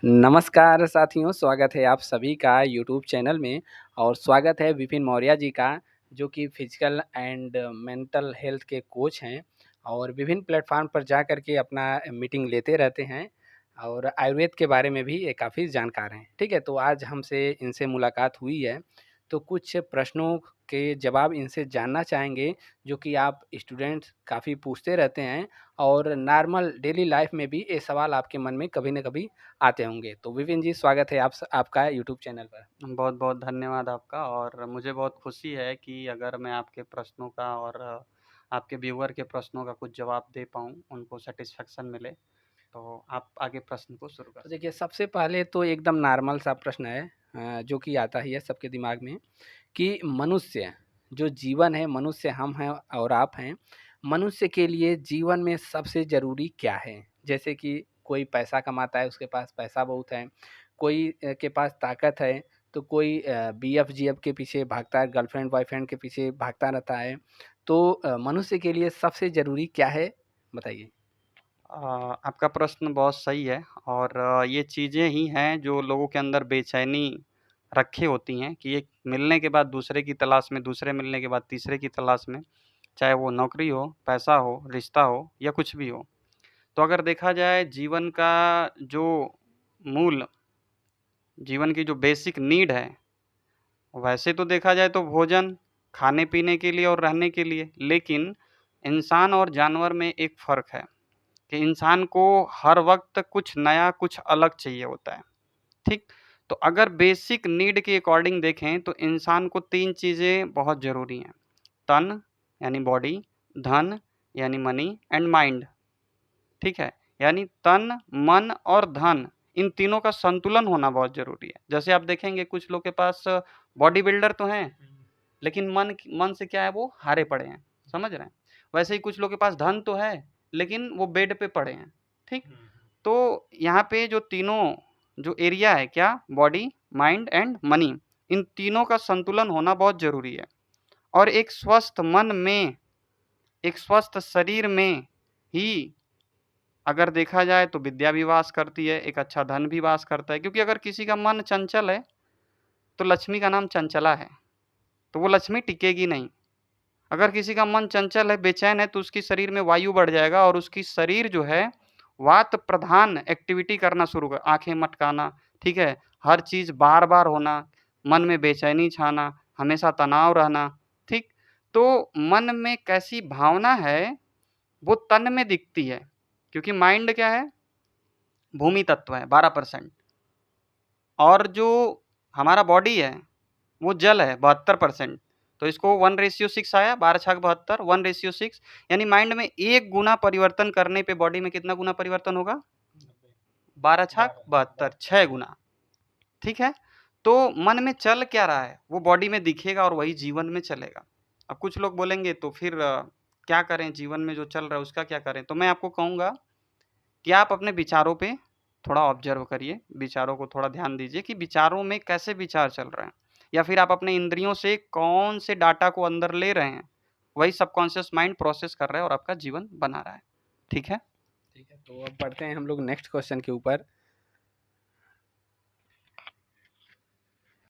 नमस्कार साथियों, स्वागत है आप सभी का यूट्यूब चैनल में और स्वागत है विपिन मौर्य जी का, जो कि फिजिकल एंड मेंटल हेल्थ के कोच हैं और विभिन्न प्लेटफ़ॉर्म पर जा कर के अपना मीटिंग लेते रहते हैं और आयुर्वेद के बारे में भी ये काफ़ी जानकार हैं। ठीक है, तो आज हमसे इनसे मुलाकात हुई है, तो कुछ प्रश्नों के जवाब इनसे जानना चाहेंगे, जो कि आप स्टूडेंट्स काफ़ी पूछते रहते हैं और नॉर्मल डेली लाइफ़ में भी ये सवाल आपके मन में कभी न कभी आते होंगे। तो विपिन जी, स्वागत है आपका यूट्यूब चैनल पर। बहुत-बहुत धन्यवाद आपका और मुझे बहुत खुशी है कि अगर मैं आपके प्रश्नों का और आपके व्यूअर के प्रश्नों का कुछ जवाब दे पाऊँ, उनको सैटिस्फैक्शन मिले, तो आप आगे प्रश्न को शुरू कर तो सकते देखिए, सबसे पहले तो एकदम नॉर्मल सा प्रश्न है, जो कि आता ही है सबके दिमाग में कि मनुष्य जो जीवन है, मनुष्य हम हैं और आप हैं, मनुष्य के लिए जीवन में सबसे ज़रूरी क्या है? जैसे कि कोई पैसा कमाता है, उसके पास पैसा बहुत है, कोई के पास ताकत है, तो कोई बीएफ-जीएफ के पीछे भागता है, गर्लफ्रेंड बॉयफ्रेंड के पीछे भागता रहता है। तो मनुष्य के लिए सबसे ज़रूरी क्या है? बताइए। आपका प्रश्न बहुत सही है और ये चीज़ें ही हैं जो लोगों के अंदर बेचैनी रखी होती हैं कि एक मिलने के बाद दूसरे की तलाश में, दूसरे मिलने के बाद तीसरे की तलाश में, चाहे वो नौकरी हो, पैसा हो, रिश्ता हो या कुछ भी हो। तो अगर देखा जाए जीवन का जो मूल जीवन की जो बेसिक नीड है, वैसे तो देखा जाए तो भोजन, खाने-पीने के लिए और रहने के लिए, लेकिन इंसान और जानवर में एक फ़र्क है कि इंसान को हर वक़्त कुछ नया, कुछ अलग चाहिए होता है, ठीक? तो अगर बेसिक नीड के अकॉर्डिंग देखें तो इंसान को 3 चीज़ें बहुत ज़रूरी हैं, तन यानी बॉडी, धन यानी मनी एंड माइंड। ठीक है? यानी तन, मन और धन, इन तीनों का संतुलन होना बहुत ज़रूरी है। जैसे आप देखेंगे कुछ लोग के पास बॉडी बिल्डर तो हैं, लेकिन मन से क्या है वो हारे पड़े हैं, समझ रहे हैं? वैसे ही कुछ लोग के पास धन तो है, लेकिन वो बेड पे पड़े हैं, ठीक? तो यहाँ पे जो तीनों जो एरिया है क्या बॉडी, माइंड एंड मनी, इन तीनों का संतुलन होना बहुत ज़रूरी है। और एक स्वस्थ मन में, एक स्वस्थ शरीर में ही अगर देखा जाए तो विद्या भी वास करती है, एक अच्छा धन भी वास करता है क्योंकि अगर किसी का मन चंचल है, तो लक्ष्मी का नाम चंचला है, तो वो लक्ष्मी टिकेगी नहीं। अगर किसी का मन चंचल है, बेचैन है, तो उसकी शरीर में वायु बढ़ जाएगा और उसकी शरीर जो है, वात प्रधान एक्टिविटी करना शुरू कर आँखें मटकाना, ठीक है? हर चीज़ बार-बार होना, मन में बेचैनी छाना, हमेशा तनाव रहना, ठीक? तो मन में कैसी भावना है, वो तन में दिखती है, क्योंकि माइंड क्या है? भूमि तत्व है 12% और जो हमारा बॉडी है, वो जल है 72%। तो इसको 1:6 आया 12 छाक 72 1:6 यानी माइंड में 1 गुना परिवर्तन करने पे बॉडी में कितना गुना परिवर्तन होगा? 12 छाक 72 6 गुना, ठीक है? तो मन में चल क्या रहा है, वो बॉडी में दिखेगा और वही जीवन में चलेगा। अब कुछ लोग बोलेंगे तो फिर क्या करें जीवन में जो चल रहा है उसका क्या करें? तो मैं आपको कहूँगा कि आप अपने विचारों पे थोड़ा ऑब्ज़र्व करिए, विचारों को थोड़ा ध्यान दीजिए कि विचारों में कैसे विचार चल रहे हैं या फिर आप अपने इंद्रियों से कौन से डाटा को अंदर ले रहे हैं, वही सबकॉन्शियस माइंड प्रोसेस कर रहा है और आपका जीवन बना रहा है। ठीक है? ठीक है, तो अब बढ़ते हैं हम लोग नेक्स्ट क्वेश्चन के ऊपर।